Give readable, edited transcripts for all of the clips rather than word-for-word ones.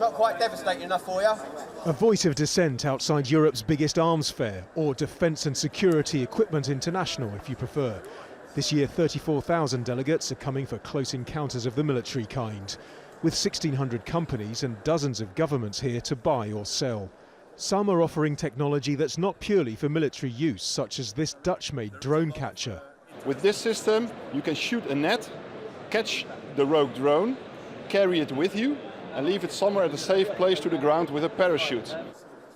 Not quite devastating enough for you? A voice of dissent outside Europe's biggest arms fair, or Defence and Security Equipment International if you prefer. This year 34,000 delegates are coming for close encounters of the military kind, with 1,600 companies and dozens of governments here to buy or sell. Some are offering technology that's not purely for military use, such as this Dutch-made drone catcher. With this system, you can shoot a net, catch the rogue drone, carry it with you, and leave it somewhere at a safe place to the ground with a parachute.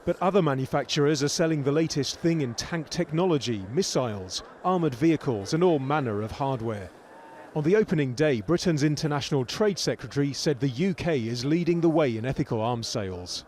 But other manufacturers are selling the latest thing in tank technology, missiles, armoured vehicles and all manner of hardware. On the opening day, Britain's International Trade Secretary said the UK is leading the way in ethical arms sales.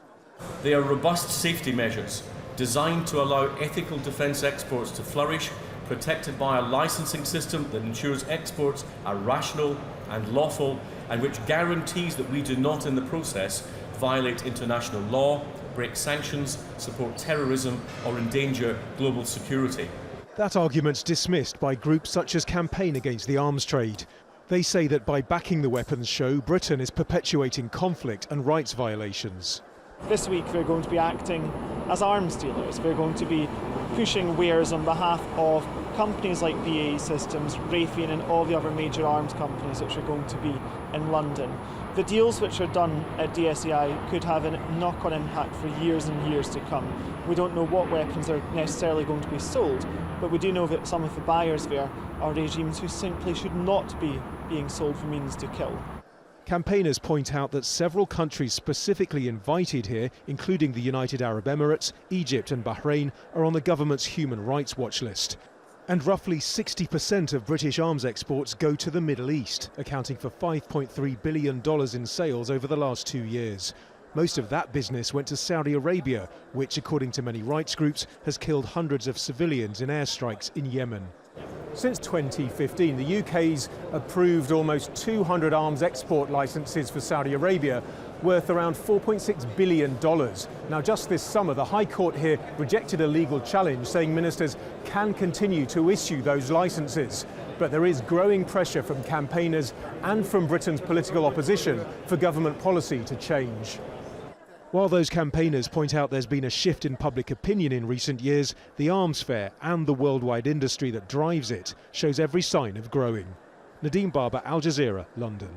They are robust safety measures designed to allow ethical defence exports to flourish, protected by a licensing system that ensures exports are rational and lawful, and which guarantees that we do not in the process violate international law, break sanctions, support terrorism or endanger global security. That argument's dismissed by groups such as Campaign Against the Arms Trade. They say that by backing the weapons show, Britain is perpetuating conflict and rights violations. This week we're going to be acting as arms dealers. We're going to be pushing wares on behalf of companies like BAE Systems, Raytheon and all the other major arms companies which are going to be in London. The deals which are done at DSEI could have a knock-on impact for years and years to come. We don't know what weapons are necessarily going to be sold, but we do know that some of the buyers there are regimes who simply should not be being sold for means to kill. Campaigners point out that several countries specifically invited here, including the United Arab Emirates, Egypt and Bahrain, are on the government's human rights watch list. And roughly 60% of British arms exports go to the Middle East, accounting for $5.3 billion in sales over the last 2 years. Most of that business went to Saudi Arabia, which, according to many rights groups, has killed hundreds of civilians in airstrikes in Yemen. Since 2015, the UK's approved almost 200 arms export licences for Saudi Arabia, worth around $4.6 billion. Now, just this summer, the High Court here rejected a legal challenge, saying ministers can continue to issue those licences. But there is growing pressure from campaigners and from Britain's political opposition for government policy to change. While those campaigners point out there's been a shift in public opinion in recent years, the arms fair and the worldwide industry that drives it shows every sign of growing. Nadim, Al Jazeera, London.